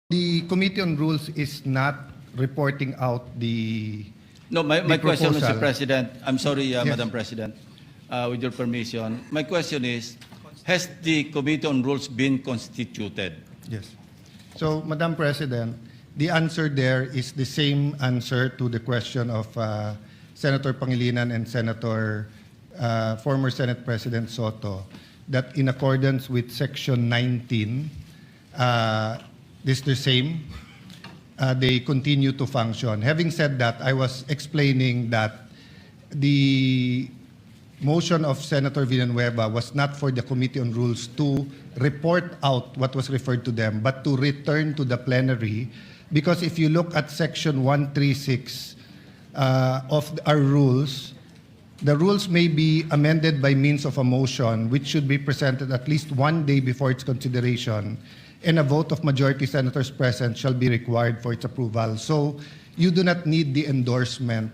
The Committee on Rules is not reporting out the No, my the question, Mr. proposal. President, I'm sorry, Yes. Madam President, with your permission. My question is, has the Committee on Rules been constituted? Yes. So, Madam President, the answer there is the same answer to the question of Senator Pangilinan and former Senate President Soto, that in accordance with Section 19, this is the same. They continue to function. Having said that, I was explaining that the motion of Senator Villanueva was not for the Committee on Rules to report out what was referred to them, but to return to the plenary. Because if you look at Section 136 of our rules, the rules may be amended by means of a motion, which should be presented at least one day before its consideration, and a vote of majority senators present shall be required for its approval. So you do not need the endorsement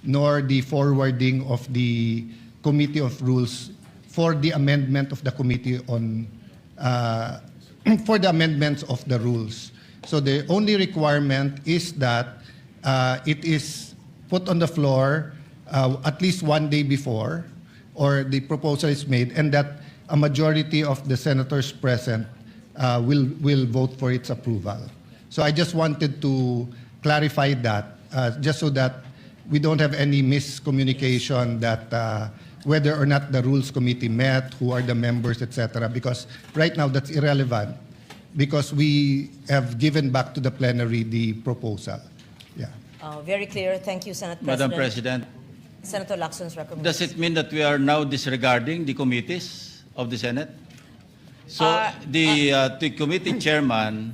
nor the forwarding of the Committee of Rules for the amendment of the Committee on for the amendments of the rules. So the only requirement is that it is put on the floor at least one day before, or the proposal is made, and that a majority of the senators present will vote for its approval. So I just wanted to clarify that, just so that we don't have any miscommunication that whether or not the Rules Committee met, who are the members, etc. Because right now that's irrelevant, because we have given back to the plenary the proposal. Yeah. Very clear. Thank you, Senate Madam President. President, Senator Lacson's recommendation. does it mean that we are now disregarding the committees of the Senate? So the committee chairman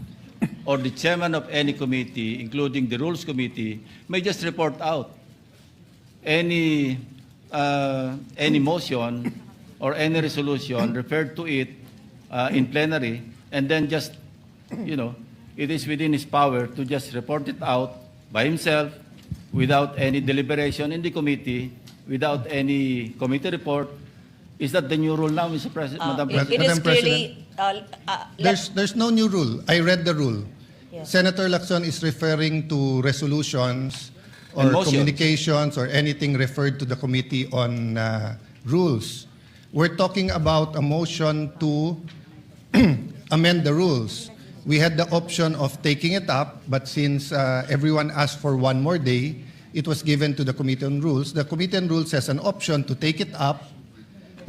or the chairman of any committee, including the Rules Committee, may just report out any motion or any resolution referred to it in plenary, and then just, it is within his power to just report it out by himself without any deliberation in the committee, without any committee report. Is that the new rule now, Mr. President, Madam President? It is Madam clearly... There's no new rule. I read the rule. Yes. Senator Lacson is referring to resolutions or And motions. communications or anything referred to the Committee on Rules. We're talking about a motion to amend the rules. We had the option of taking it up, but since everyone asked for one more day, it was given to the Committee on Rules. The Committee on Rules has an option to take it up,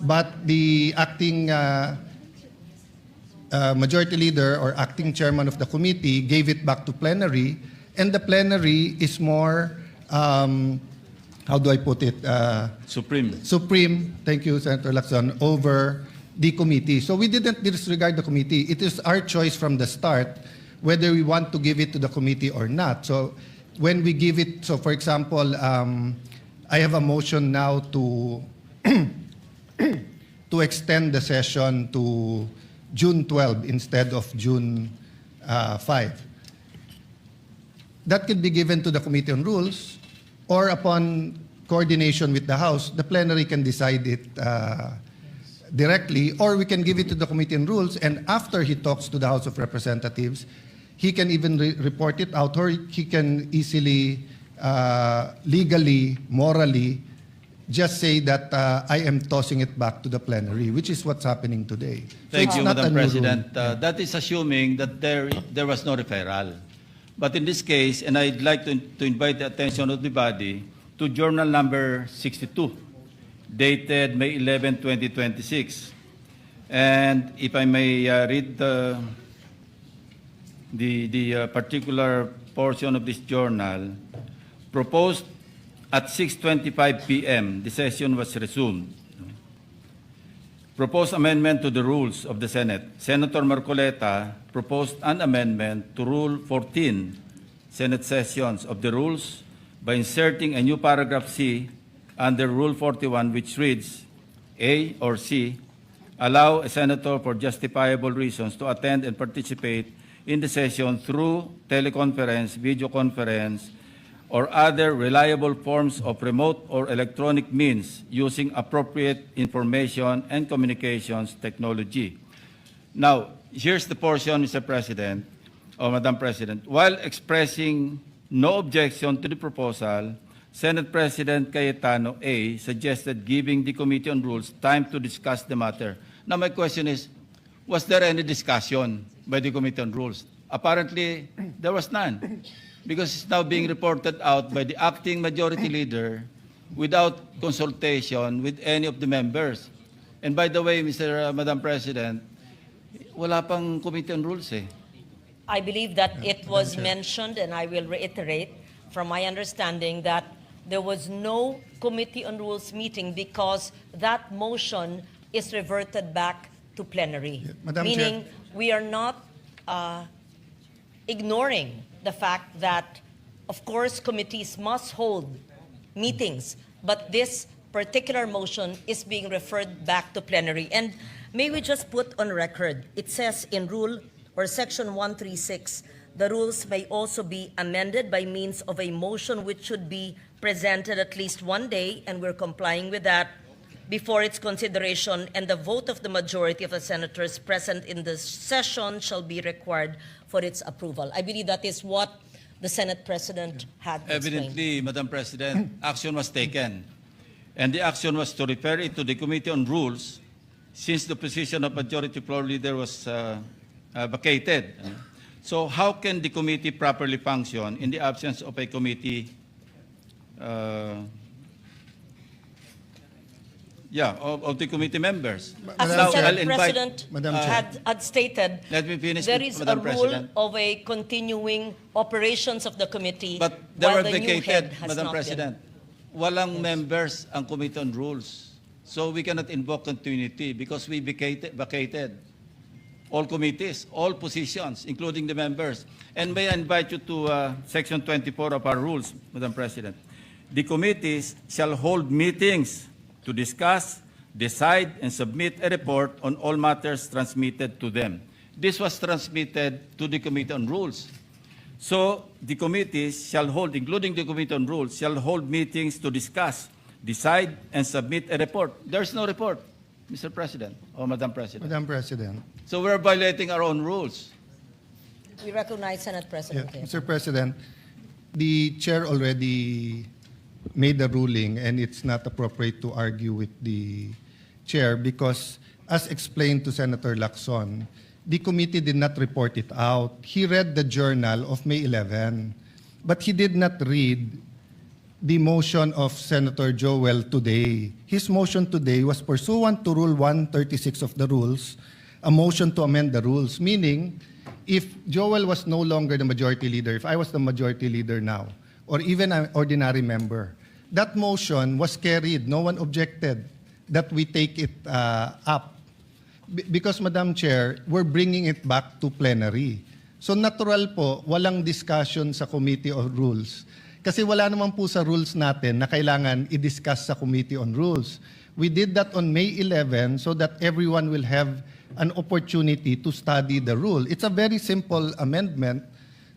but the acting majority leader or acting chairman of the committee gave it back to plenary, and the plenary is more, how do I put it? Supreme, thank you, Senator Lacson, over the committee. So we didn't disregard the committee. It is our choice from the start whether we want to give it to the committee or not. So when we give it, so for example, I have a motion now to to extend the session to June 12 instead of June 5. That can be given to the Committee on Rules, or upon coordination with the House, the plenary can decide it directly, or we can give it to the Committee on Rules, and after he talks to the House of Representatives, he can even report it out, or he can easily, legally, morally, just say that I am tossing it back to the plenary, which is what's happening today. Thank So you, it's not a Madam new President. rule. That is assuming that there was no referral. But in this case, and I'd like to invite the attention of the body to Journal number 62, dated May 11, 2026. And if I may read the particular portion of this journal, proposed at 6:25 p.m., the session was resumed. Proposed amendment to the rules of the Senate. Senator Marcoleta proposed an amendment to Rule 14, Senate sessions of the rules, by inserting a new paragraph C under Rule 41, which reads, A or C, allow a senator for justifiable reasons to attend and participate in the session through teleconference, video conference, or other reliable forms of remote or electronic means using appropriate information and communications technology. Now, here's the portion, Mr. President. Madam President, while expressing no objection to the proposal, Senate President Cayetano A. suggested giving the Committee on Rules time to discuss the matter. Now my question is, was there any discussion by the Committee on Rules? Apparently, there was none, because it's now being reported out by the acting majority leader without consultation with any of the members. And by the way, Madam President, wala pang Committee on Rules eh. I believe that it was mentioned, and I will reiterate from my understanding that there was no Committee on Rules meeting because that motion is reverted back to plenary. Madam Meaning, Chair. we are not ignoring the fact that, of course, committees must hold meetings, but this particular motion is being referred back to plenary. And may we just put on record, it says in Rule or Section 136, the rules may also be amended by means of a motion which should be presented at least one day, and we're complying with that, before its consideration, and the vote of the majority of the senators present in the session shall be required for its approval. I believe that is what the Senate President had explained. Evidently, Madam President, action was taken. And the action was to refer it to the Committee on Rules since the position of Majority Floor Leader was vacated. So how can the committee properly function in the absence of a committee of the committee members? As Madam the Chair. Senate President Madam Chair. had stated, Let me finish, there is Madam a rule President. of a continuing operations of the committee, But they while were the new head vacated, has Madam not President. Walang members ang Committee on Rules. So we cannot invoke continuity because we vacated all committees, all positions, including the members. And may I invite you to Section 24 of our rules, Madam President. The committees shall hold meetings to discuss, decide, and submit a report on all matters transmitted to them. This was transmitted to the Committee on Rules. So the committees shall hold, including the Committee on Rules, shall hold meetings to discuss, decide, and submit a report. There's no report, Mr. President or Madam President. Madam President. So we're violating our own rules. We recognize Senate President Yeah, Kim. Mr. President, the chair already made the ruling, and it's not appropriate to argue with the chair because, as explained to Senator Lacson, the committee did not report it out. He read the journal of May 11, but he did not read the motion of Senator Joel today. His motion today was pursuant to Rule 136 of the rules, a motion to amend the rules, meaning if Joel was no longer the majority leader, if I was the majority leader now, or even an ordinary member, that motion was carried. No one objected that we take it up. Because, Madam Chair, we're bringing it back to plenary. So natural po, walang discussion sa Committee of Rules. Kasi wala naman po sa rules natin na kailangan i-discuss sa Committee on Rules. We did that on May 11 so that everyone will have an opportunity to study the rule. It's a very simple amendment.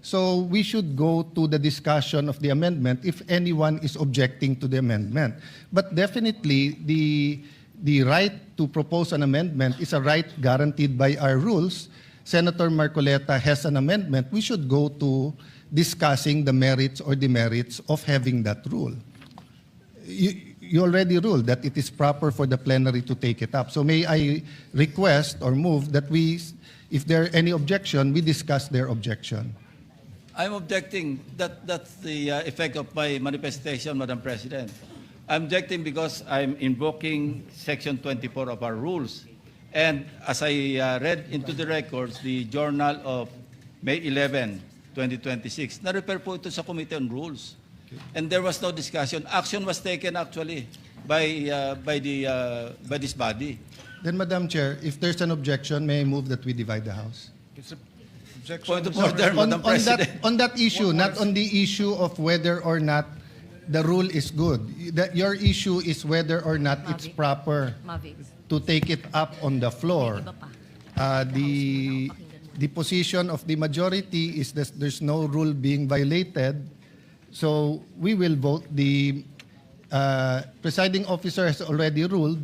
So we should go to the discussion of the amendment if anyone is objecting to the amendment. But definitely, the right to propose an amendment is a right guaranteed by our rules. Senator Marcoleta has an amendment. We should go to discussing the merits or demerits of having that rule. You already ruled that it is proper for the plenary to take it up. So may I request or move that we, if there are any objection, we discuss their objection. I'm objecting. That's the effect of my manifestation, Madam President. I'm objecting because I'm invoking Section 24 of our rules. And as I read into the records, the journal of May 11, 2026, na-refer po ito sa Committee on Rules. And there was no discussion. Action was taken actually by this body. Then, Madam Chair, if there's an objection, may I move that we divide the House? Point of order, Madam President. On that issue, not on the issue of whether or not the rule is good. Your issue is whether or not it's proper to take it up on the floor. The position of the majority is that there's no rule being violated. So we will vote. The presiding officer has already ruled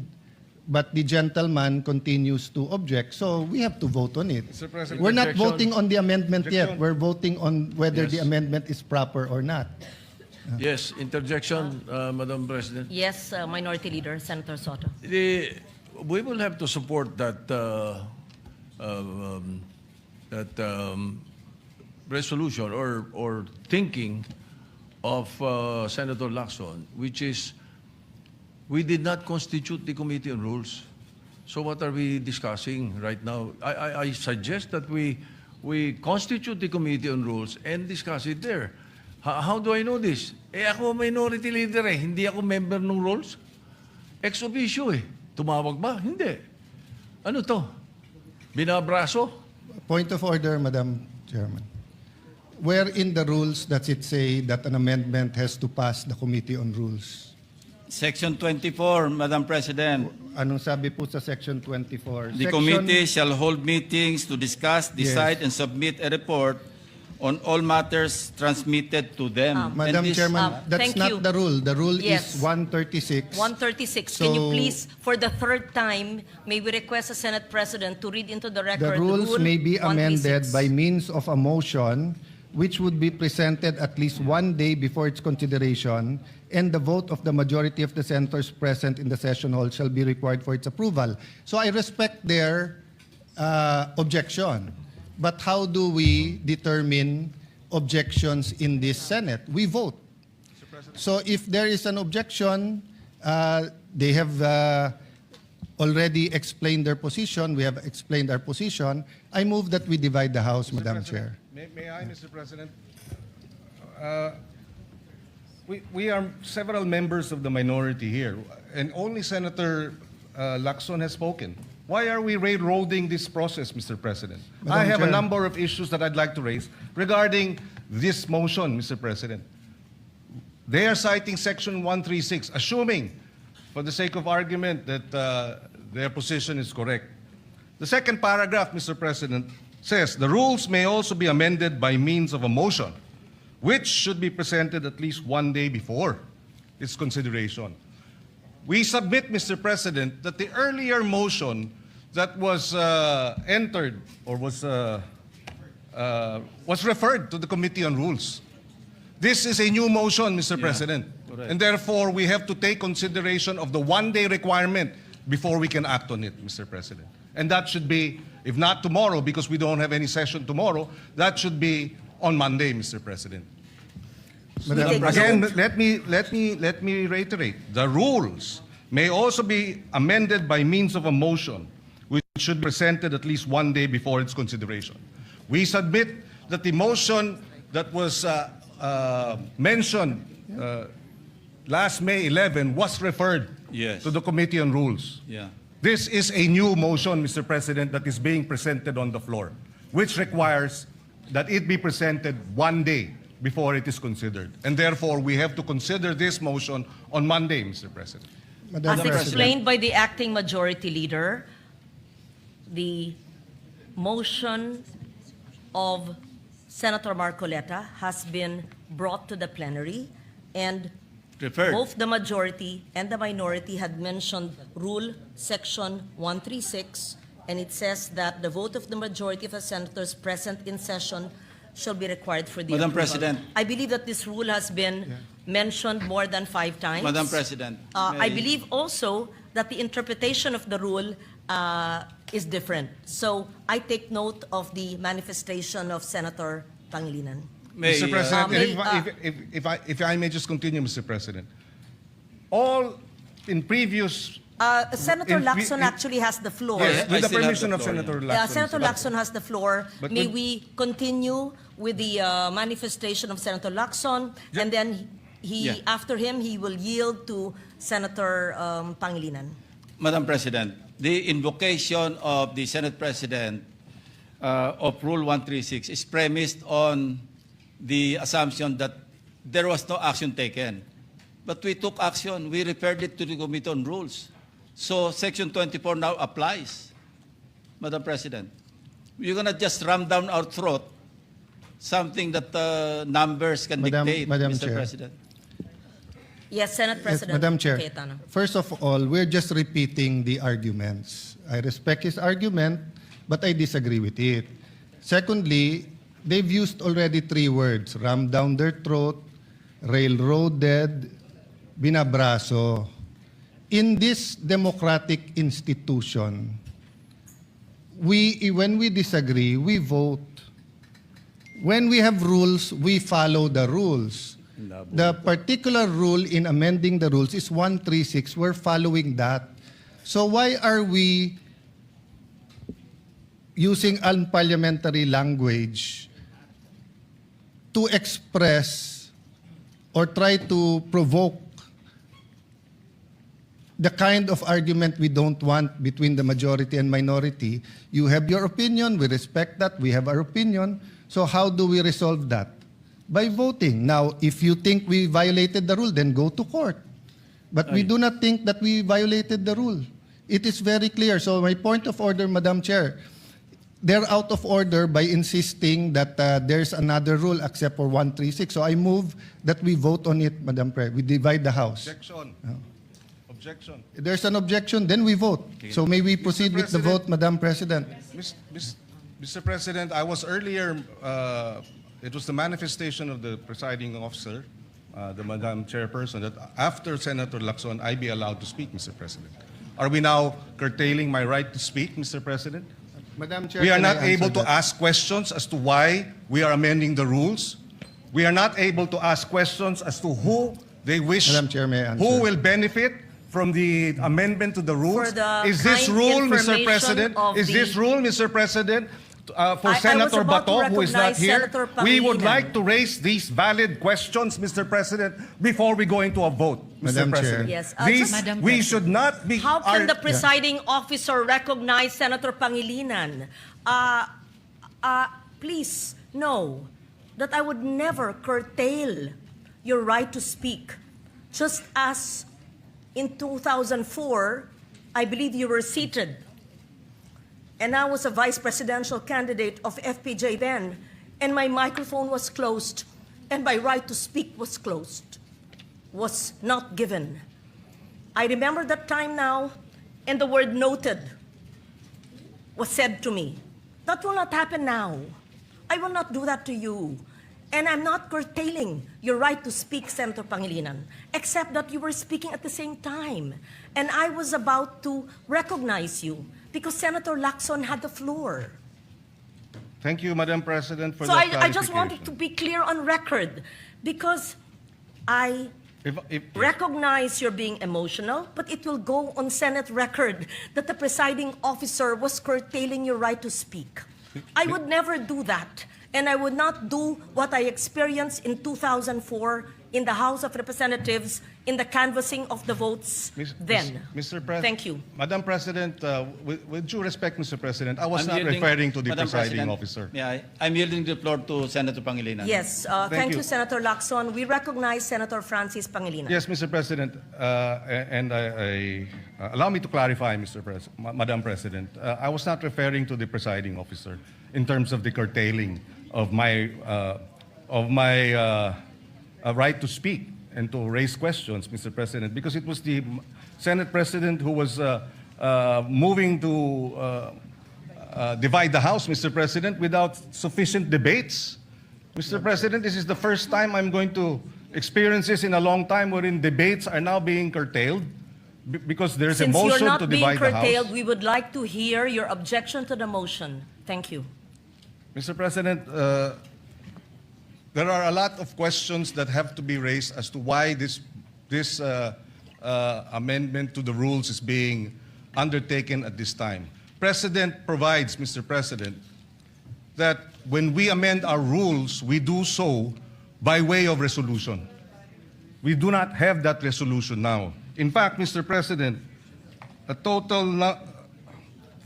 but the gentleman continues to object. So we have to vote on it. Mr. President, We're not objection. voting on the amendment yet. Objection. We're voting on whether the Yes. amendment is proper or not. Yes, interjection, Madam President. Yes, Minority Leader, Senator Soto. We will have to support that resolution or thinking of Senator Lacson, which is we did not constitute the Committee on Rules. So what are we discussing right now? I suggest that we constitute the Committee on Rules and discuss it there. How do I know this? Ako minority leader hindi ako member ng rules. Ex officio Tumawag ba? Hindi. Ano to? Binabraso? Point of order, Madam Chairman. Where in the rules does it say that an amendment has to pass the Committee on Rules? Section 24, Madam President. Anong sabi po sa Section 24? The committee shall hold meetings to discuss, decide, Yes. and submit a report on all matters transmitted to them. Madam And this- Chairman, that's thank not you. the rule. The rule Yes. is 136. 136. Can you So- please, for the third time, may we request the Senate President to read into the record The rules Rule may be amended 136. by means of a motion which would be presented at least one day before its consideration, and the vote of the majority of the senators present in the session hall shall be required for its approval. So I respect their objection. But how do we determine objections in this Senate? We vote. So if there is an objection, they have already explained their position. We have explained our position. I move that we divide the House, Madam Chair. May I, Mr. President? We are several members of the minority here, and only Senator Lacson has spoken. Why are we railroading this process, Mr. President? Madam I have Chair. a number of issues that I'd like to raise regarding this motion, Mr. President. They are citing Section 136, assuming, for the sake of argument, that their position is correct. The second paragraph, Mr. President, says the rules may also be amended by means of a motion, which should be presented at least one day before its consideration. We submit, Mr. President, that the earlier motion that was entered or was referred to the Committee on Rules. This is a new motion, Mr. President. correct. And therefore, we have to take consideration of the one-day requirement before we can act on it, Mr. President. And that should be, if not tomorrow, because we don't have any session tomorrow, that should be on Monday, Mr. President. Madam take President. Again, let me reiterate. The rules may also be amended by means of a motion, which should be presented at least one day before its consideration. We submit that the motion that was mentioned last May 11 was referred Yes. to the Committee on Rules. Yeah. This is a new motion, Mr. President, that is being presented on the floor, which requires that it be presented one day before it is considered. And therefore, we have to consider this motion on Monday, Mr. President. Madam As President. explained by the acting majority leader, the motion of Senator Marcoleta has been brought to the plenary, and Referred. both the majority and the minority had mentioned Rule Section 136, and it says that the vote of the majority of the senators present in session shall be required for the Madam approval. President. I believe that this rule has been mentioned more than 5 times. Madam President. I may- believe also that the interpretation of the rule is different. So I take note of the manifestation of Senator Pangilinan. may, Mr. President, may- if I may just continue, Mr. President. All in previous... Senator In- Lacson in- actually has the floor. Yes, I with the still have permission the of floor, Senator yeah. Lacson. Senator But- Lacson has the floor. But May when- we continue with the manifestation of Senator Lacson, and then Yeah. after him, he will yield to Senator Pangilinan. Madam President, the invocation of the Senate President of Rule 136 is premised on the assumption that there was no action taken. But we took action. We referred it to the Committee on Rules. So Section 24 now applies, Madam President. You're going to just ram down our throat something that numbers can Madam- dictate, Madam Mr. Chair. President. Yes, Senate Yes, President Madam Chair. Cayetano. First of all, we're just repeating the arguments. I respect his argument, but I disagree with it. Secondly, they've used already 3 words: ram down their throat, railroaded, binabraso. In this democratic institution, when we disagree, we vote. When we have rules, we follow the rules. The particular rule in amending the rules is 136. We're following that. So why are we using unparliamentary language to express or try to provoke the kind of argument we don't want between the majority and minority? You have your opinion, we respect that, we have our opinion. So how do we resolve that? By voting. Now, if you think we violated the rule, then go to court. But we do not think that we violated the rule. It is very clear. So my point of order, Madam Chair, they're out of order by insisting that there's another rule except for 136. So I move that we vote on it, Madam Chair. We divide the House. Objection. Objection. If there's an objection, then we vote. So may we proceed with the President. vote, Madam President? Mr. President, I was earlier, it was the manifestation of the presiding officer, the Madam Chairperson, that after Senator Lacson, I be allowed to speak, Mr. President. Are we now curtailing my right to speak, Mr. President? Madam Chair, We are can I not able answer to that? ask questions as to why we are amending the rules. We are not able to ask questions as to who they wish, Madam Chair, may I answer? who will benefit from the amendment to the rules. For the Is this kind rule, Mr. information President? of Is the- this rule, Mr. President, for I was Senator about to Bato, who is not recognize here? Senator We would Pangilinan. like to raise these valid questions, Mr. President, before we go into a vote, Mr. Madam Chair. President. Yes, These, just- Madam we President. should not be... How can the ar- presiding officer recognize Senator Pangilinan? Please know that I would never curtail your right to speak. Just as in 2004, I believe you were seated, and I was a vice presidential candidate of FPJ then, and my microphone was closed, and my right to speak was closed, was not given. I remember that time now, and the word noted was said to me. That will not happen now. I will not do that to you. And I'm not curtailing your right to speak, Senator Pangilinan, except that you were speaking at the same time. And I was about to recognize you because Senator Lacson had the floor. Thank you, Madam President, for So that I just wanted clarification. to be clear on record because I If- recognize you're being emotional, but it will go on Senate record that the presiding officer was curtailing your right to speak. I would never do that, and I would not do what I experienced in 2004 in the House of Representatives in the canvassing of the votes then. Mr. President. Thank you. Madam President, with due respect, Mr. President, I was I'm not yielding- referring to the Madam presiding President, officer. I'm yielding the floor to Senator Pangilinan. Yes, thank you, you. Senator Lacson. We recognize Senator Francis Pangilinan. Yes, Mr. President, and allow me to clarify, Madam President. I was not referring to the presiding officer in terms of the curtailing of my right to speak and to raise questions, Mr. President, because it was the Senate President who was moving to divide the House, Mr. President, without sufficient debates. Mr. President, this is the first time I'm going to experience this in a long time wherein debates are now being curtailed because there's a Since you're motion not to being divide the curtailed, House. we would like to hear your objection to the motion. Thank you. Mr. President, there are a lot of questions that have to be raised as to why this amendment to the rules is being undertaken at this time. Precedent provides, Mr. President, that when we amend our rules, we do so by way of resolution. We do not have that resolution now. In fact, Mr. President, a total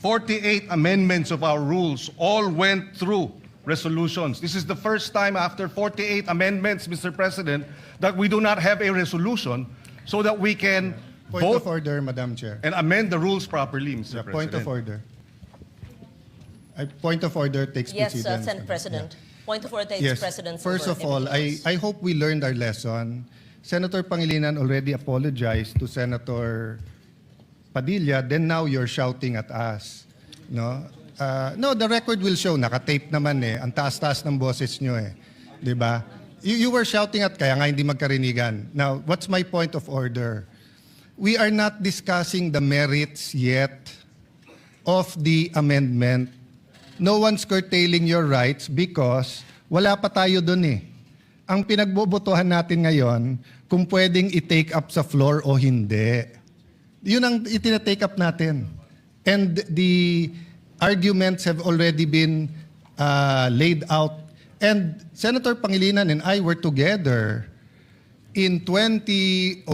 48 amendments of our rules all went through resolutions. This is the first time after 48 amendments, Mr. President, that we do not have a resolution so that we can Point vote of order, Madam Chair. and amend the rules properly, Mr. President. Point of order. Point of order takes Yes, precedence. Senate President. Point of order takes Yes. precedence. First over of all, everything else. I hope we learned our lesson. Senator Pangilinan already apologized to Senator Padilla, then now you're shouting at us. No? No, the record will show. Nakatape naman eh. Ang taas-taas ng boses nyo eh. Di ba? You were shouting at kaya nga hindi magkarinigan. Now, what's my point of order? We are not discussing the merits yet of the amendment. No one's curtailing your rights because wala pa tayo dun eh. Ang pinagbobotohan natin ngayon, kung pwedeng i-take up sa floor o hindi. Yun ang itina-take up natin. And the arguments have already been laid out. And Senator Pangilinan and I were together in 2009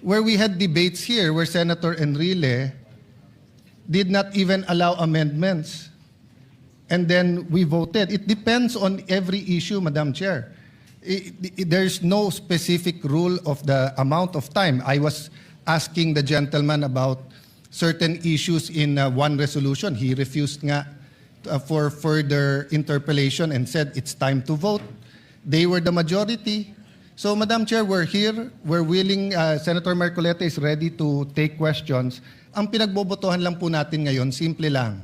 where we had debates here where Senator Enrile did not even allow amendments. And then we voted. It depends on every issue, Madam Chair. There's no specific rule of the amount of time. I was asking the gentleman about certain issues in one resolution. He refused nga for further interpellation and said it's time to vote. They were the majority. So, Madam Chair, we're here. We're willing. Senator Marcoleta is ready to take questions. Ang pinagbobotohan lang po natin ngayon, simple lang.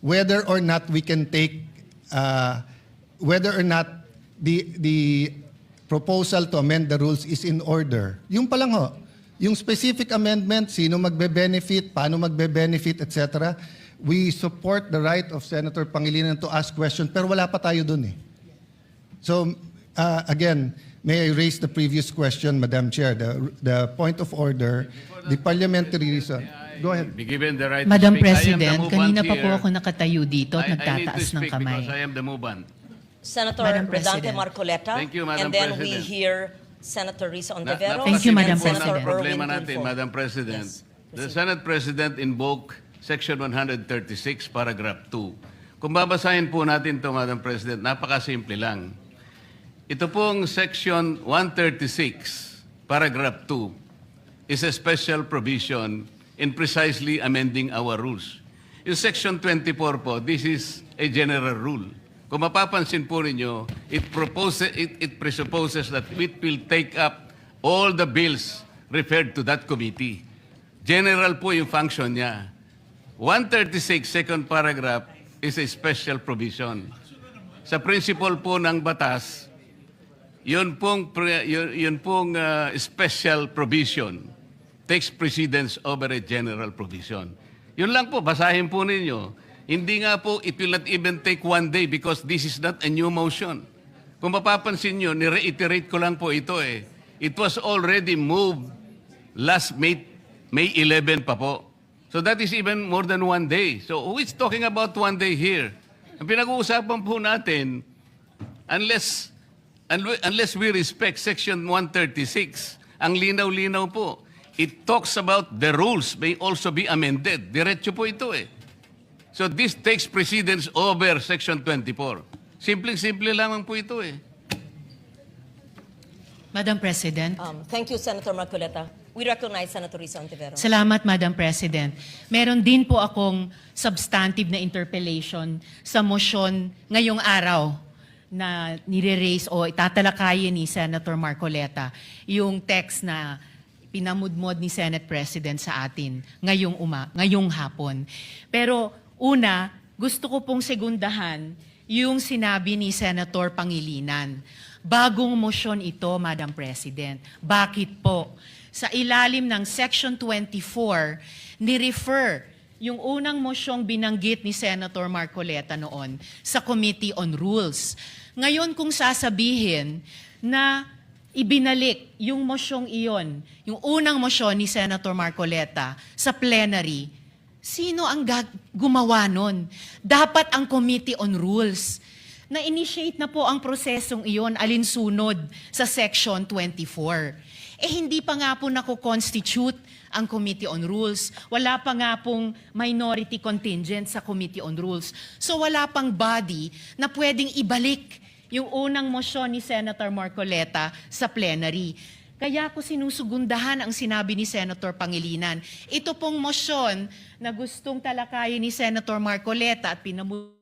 Whether or not we can take, whether or not the proposal to amend the rules is in order. Yung pa lang ho. Yung specific amendment, sino magbe-benefit, paano magbe-benefit, etc. We support the right of Senator Pangilinan to ask questions, pero wala pa tayo dun eh. So, again, may I raise the previous question, Madam Chair, the point of order, the parliamentary reason. Go ahead. Be given the right Madam to speak. I am the President, movant kanina pa po here. ako nakatayo dito at I need to nagtataas ng speak kamay. because I am the movant. Senator Madam Redante President. Marcoleta. Thank you, Madam And then we President. hear Senator Risa Ontiveros. Thank you, Madam and Senator President. Problema Erwin natin, Tulfo. Madam President. Yes, The proceed. Senate President invoked Section 136, Paragraph 2. Kung babasahin po natin ito, Madam President, napakasimple lang. Ito pong Section 136, Paragraph 2, is a special provision in precisely amending our rules. In Section 24 po, this is a general rule. Kung mapapansin po ninyo, it presupposes that it will take up all the bills referred to that committee. General po yung function niya. 136, second paragraph, is a special provision. Sa principle po ng batas, yun pong special provision takes precedence over a general provision. Yun lang po, basahin po ninyo. Hindi nga po, it will not even take one day because this is not a new motion. Kung mapapansin nyo, ni-reiterate ko lang po ito eh. It was already moved last May 11 pa po. So that is even more than one day. So who is talking about one day here? Ang pinag-uusapan po natin, unless we respect Section 136, ang linaw-linaw po, it talks about the rules may also be amended. Diretso po ito eh. So this takes precedence over Section 24. Simpleng-simple lamang po ito eh. Madam President. Thank you, Senator Marcoleta. We recognize Senator Risa Ontiveros. Salamat, Madam President. Meron din po akong substantive na interpellation sa motion ngayong araw na nire-raise o itatalakayin ni Senator Marcoleta yung text na pinamudmod ni Senate President sa atin ngayong hapon. Pero una, gusto ko pong segundahan yung sinabi ni Senator Pangilinan. Bagong motion ito, Madam President. Bakit po? Sa ilalim ng Section 24, ni-refer yung unang mosyong binanggit ni Senator Marcoleta noon sa Committee on Rules. Ngayon kung sasabihin na ibinalik yung mosyong iyon, yung unang mosyon ni Senator Marcoleta sa plenary, sino ang gumawa nun? Dapat ang Committee on Rules. Na-initiate na po ang prosesong iyon alinsunod sa Section 24. Hindi pa nga po nako-constitute ang Committee on Rules. Wala pa nga pong minority contingent sa Committee on Rules. So wala pang body na pwedeng ibalik yung unang mosyon ni Senator Marcoleta sa plenary. Kaya ko sinusugundahan ang sinabi ni Senator Pangilinan. Ito pong mosyon na gustong talakayin ni Senator Marcoleta at pinamulong